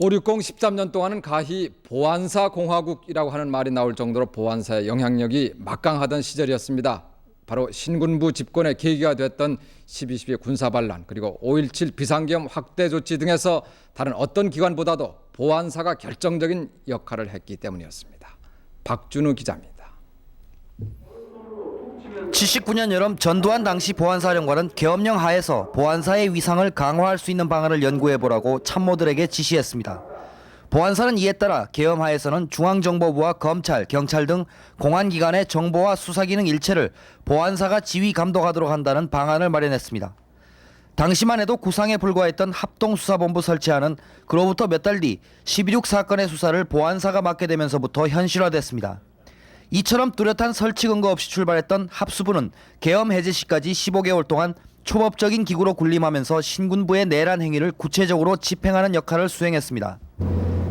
560 13년 동안은 가히 보안사 공화국이라고 하는 말이 나올 정도로 보안사의 영향력이 막강하던 시절이었습니다. 바로 신군부 집권의 계기가 됐던 12.12 군사반란 그리고 5.17 비상계엄 확대 조치 등에서 다른 어떤 기관보다도 보안사가 결정적인 역할을 했기 때문이었습니다. 박준우 기자입니다. 79년 여름 전두환 당시 보안사령관은 계엄령 하에서 보안사의 위상을 강화할 수 있는 방안을 연구해보라고 참모들에게 지시했습니다. 보안사는 이에 따라 계엄 하에서는 중앙정보부와 검찰, 경찰 등 공안기관의 정보와 수사기능 일체를 보안사가 지휘 감독하도록 한다는 방안을 마련했습니다. 당시만 해도 구상에 불과했던 합동수사본부 설치하는 그로부터 몇 달 뒤 12.6 사건의 수사를 보안사가 맡게 되면서부터 현실화됐습니다. 이처럼 뚜렷한 설치 근거 없이 출발했던 합수부는 계엄 해제 시까지 15개월 동안 초법적인 기구로 군림하면서 신군부의 내란 행위를 구체적으로 집행하는 역할을 수행했습니다.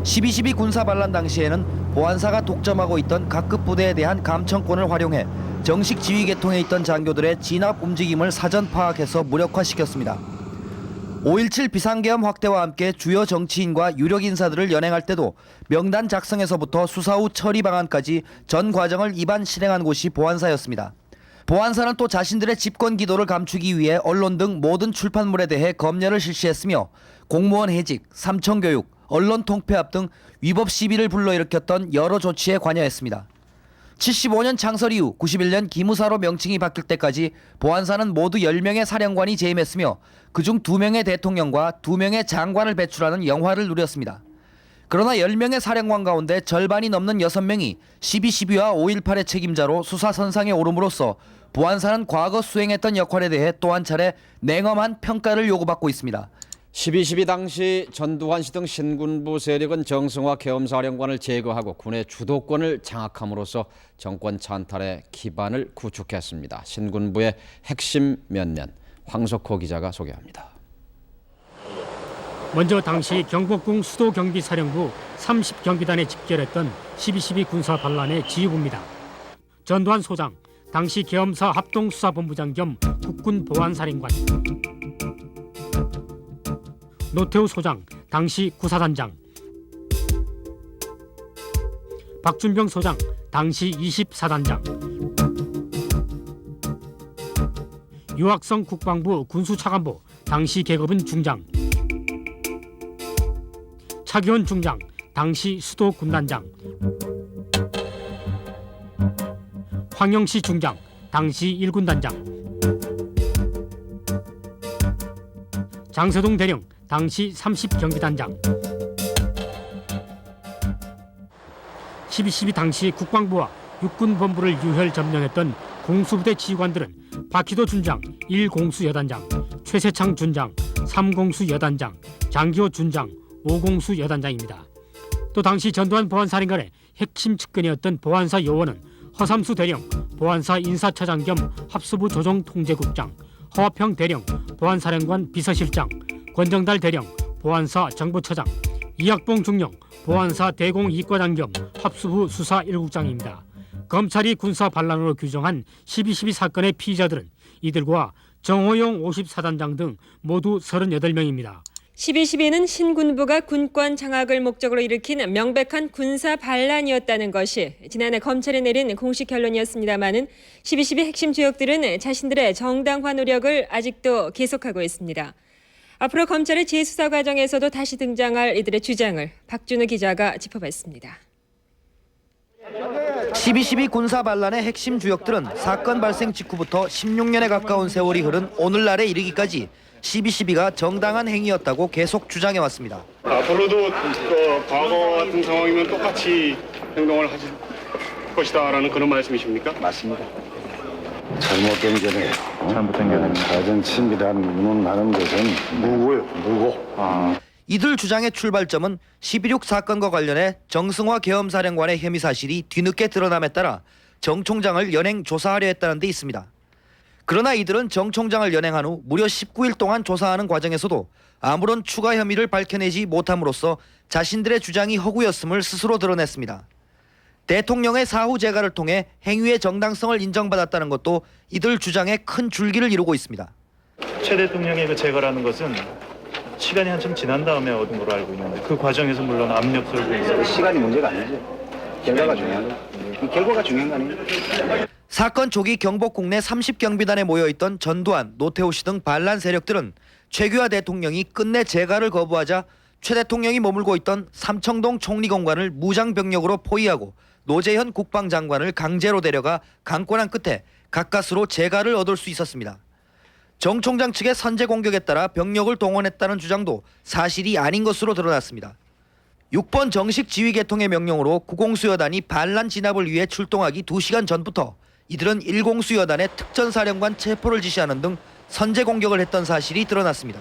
12.12 군사반란 당시에는 보안사가 독점하고 있던 각급 부대에 대한 감청권을 활용해 정식 지휘 계통에 있던 장교들의 진압 움직임을 사전 파악해서 무력화시켰습니다. 5.17 비상계엄 확대와 함께 주요 정치인과 유력 인사들을 연행할 때도 명단 작성에서부터 수사 후 처리 방안까지 전 과정을 입안 실행한 곳이 보안사였습니다. 보안사는 또 자신들의 집권 기도를 감추기 위해 언론 등 모든 출판물에 대해 검열을 실시했으며 공무원 해직, 삼청교육, 언론 통폐합 등 위법 시비를 불러일으켰던 여러 조치에 관여했습니다. 75년 창설 이후 91년 기무사로 명칭이 바뀔 때까지 보안사는 모두 10명의 사령관이 재임했으며 그중 2명의 대통령과 2명의 장관을 배출하는 영화를 누렸습니다. 그러나 10명의 사령관 가운데 절반이 넘는 6명이 12.12와 5.18의 책임자로 수사선상에 오름으로써 보안사는 과거 수행했던 역할에 대해 또 한 차례 냉엄한 평가를 요구받고 있습니다. 12.12 당시 전두환 씨 등 신군부 세력은 정승화 계엄사령관을 제거하고 군의 주도권을 장악함으로써 정권 찬탈의 기반을 구축했습니다. 신군부의 핵심 면면 황석호 기자가 소개합니다. 먼저 당시 경복궁 수도경비사령부 30경비단에 집결했던 12.12 군사반란의 지휘부입니다. 전두환 소장, 당시 계엄사 합동수사본부장 겸 국군보안사령관. 노태우 소장, 당시 구사단장. 박준병 소장, 당시 24단장. 유학성 국방부 군수차관보, 당시 계급은 중장. 차기원 중장, 당시 수도군단장. 황영시 중장, 당시 1군단장. 장서동 대령, 당시 30경비단장. 12.12 당시 국방부와 육군본부를 유혈 점령했던 공수부대 지휘관들은 박희도 준장, 1공수 여단장, 최세창 준장, 3공수 여단장, 장기호 준장, 5공수 여단장입니다. 또 당시 전두환 보안사령관의 핵심 측근이었던 보안사 요원은 허삼수 대령, 보안사 인사처장 겸 합수부 조정통제국장, 허화평 대령, 보안사령관 비서실장, 권정달 대령, 보안사 정보처장, 이학봉 중령, 보안사 대공이과장 겸 합수부 수사 1국장입니다. 검찰이 군사 반란으로 규정한 12.12 사건의 피의자들은 이들과 정호용 54단장 등 모두 38명입니다. 12.12는 신군부가 군권 장악을 목적으로 일으킨 명백한 군사 반란이었다는 것이 지난해 검찰이 내린 공식 결론이었습니다마는 12.12 핵심 주역들은 자신들의 정당화 노력을 아직도 계속하고 있습니다. 앞으로 검찰의 재수사 과정에서도 다시 등장할 이들의 주장을 박준우 기자가 짚어봤습니다. 12.12 군사반란의 핵심 주역들은 사건 발생 직후부터 16년에 가까운 세월이 흐른 오늘날에 이르기까지 12.12가 정당한 행위였다고 계속 주장해왔습니다. 앞으로도 과거 같은 상황이면 똑같이 행동을 하실 것이다라는 그런 말씀이십니까? 맞습니다. 잘못된 견해, 잘못된 견해, 가정 친밀한 운운하는 것은 무고. 이들 주장의 출발점은 12.6 사건과 관련해 정승화 계엄사령관의 혐의 사실이 뒤늦게 드러남에 따라 정 총장을 연행 조사하려 했다는 데 있습니다. 그러나 이들은 정 총장을 연행한 후 무려 19일 동안 조사하는 과정에서도 아무런 추가 혐의를 밝혀내지 못함으로써 자신들의 주장이 허구였음을 스스로 드러냈습니다. 대통령의 사후 재가를 통해 행위의 정당성을 인정받았다는 것도 이들 주장의 큰 줄기를 이루고 있습니다. 최 대통령의 그 재가라는 것은 시간이 한참 지난 다음에 얻은 걸로 알고 있는데 그 과정에서 물론 압력 썰고 있어요. 시간이 문제가 아니죠. 결과가 중요한 거. 이 결과가 중요한 거 아니에요? 사건 초기 경복궁 내 30경비단에 모여있던 전두환, 노태우 씨 등 반란 세력들은 최규하 대통령이 끝내 재가를 거부하자 최 대통령이 머물고 있던 삼청동 총리공관을 무장병력으로 포위하고 노재현 국방장관을 강제로 데려가 강권한 끝에 가까스로 재가를 얻을 수 있었습니다. 정 총장 측의 선제 공격에 따라 병력을 동원했다는 주장도 사실이 아닌 것으로 드러났습니다. 6번 정식 지휘 개통의 명령으로 구공수여단이 반란 진압을 위해 출동하기 2시간 전부터 이들은 1공수여단의 특전사령관 체포를 지시하는 등 선제 공격을 했던 사실이 드러났습니다.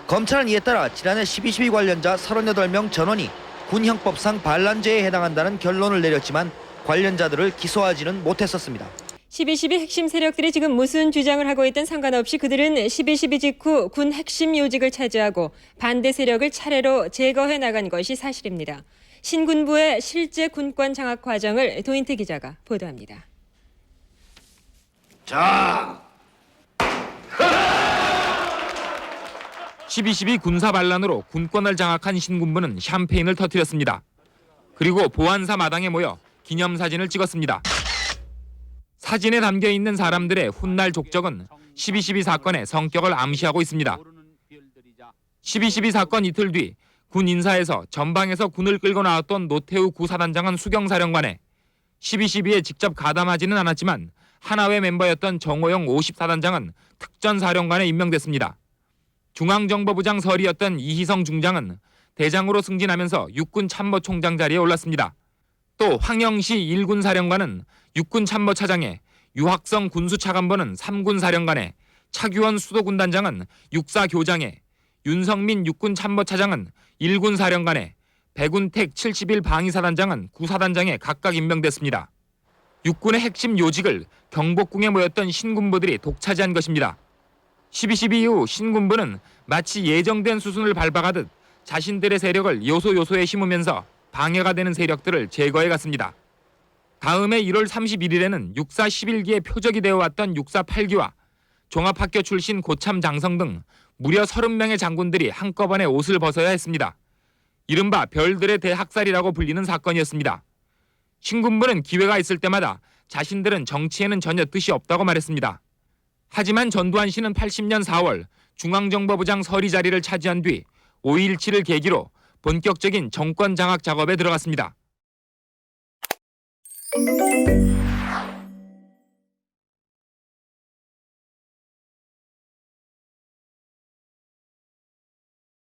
검찰은 이에 따라 지난해 12.12 관련자 38명 전원이 군형법상 반란죄에 해당한다는 결론을 내렸지만 관련자들을 기소하지는 못했었습니다. 12.12 핵심 세력들이 지금 무슨 주장을 하고 있든 상관없이 그들은 12.12 직후 군 핵심 요직을 차지하고 반대 세력을 차례로 제거해 나간 것이 사실입니다. 신군부의 실제 군관 장악 과정을 도인태 기자가 보도합니다. 자, 12.12 군사 반란으로 군권을 장악한 신군부는 샴페인을 터뜨렸습니다. 그리고 보안사 마당에 모여 기념사진을 찍었습니다. 사진에 담겨있는 사람들의 훗날 족적은 12.12 사건의 성격을 암시하고 있습니다. 12.12 사건 이틀 뒤 군 인사에서 전방에서 군을 끌고 나왔던 노태우 구사단장은 수경사령관에 12.12에 직접 가담하지는 않았지만 하나회 멤버였던 정호영 54단장은 특전사령관에 임명됐습니다. 중앙정보부장 설이었던 이희성 중장은 대장으로 승진하면서 육군 참모총장 자리에 올랐습니다. 또 황영시 1군 사령관은 육군 참모차장에, 유학성 군수차관보는 3군 사령관에, 차규원 수도군단장은 육사 교장에, 윤성민 육군 참모차장은 1군 사령관에, 백운택 71 방위사단장은 구사단장에 각각 임명됐습니다. 육군의 핵심 요직을 경복궁에 모였던 신군부들이 독차지한 것입니다. 12.12 이후 신군부는 마치 예정된 수순을 밟아가듯 자신들의 세력을 요소요소에 심으면서 방해가 되는 세력들을 제거해 갔습니다. 다음해 1월 31일에는 육사 11기의 표적이 되어왔던 육사 8기와 종합학교 출신 고참 장성 등 무려 30명의 장군들이 한꺼번에 옷을 벗어야 했습니다. 이른바 별들의 대학살이라고 불리는 사건이었습니다. 신군부는 기회가 있을 때마다 자신들은 정치에는 전혀 뜻이 없다고 말했습니다. 하지만 전두환 씨는 80년 4월 중앙정보부장 서리 자리를 차지한 뒤 5.17을 계기로 본격적인 정권 장악 작업에 들어갔습니다.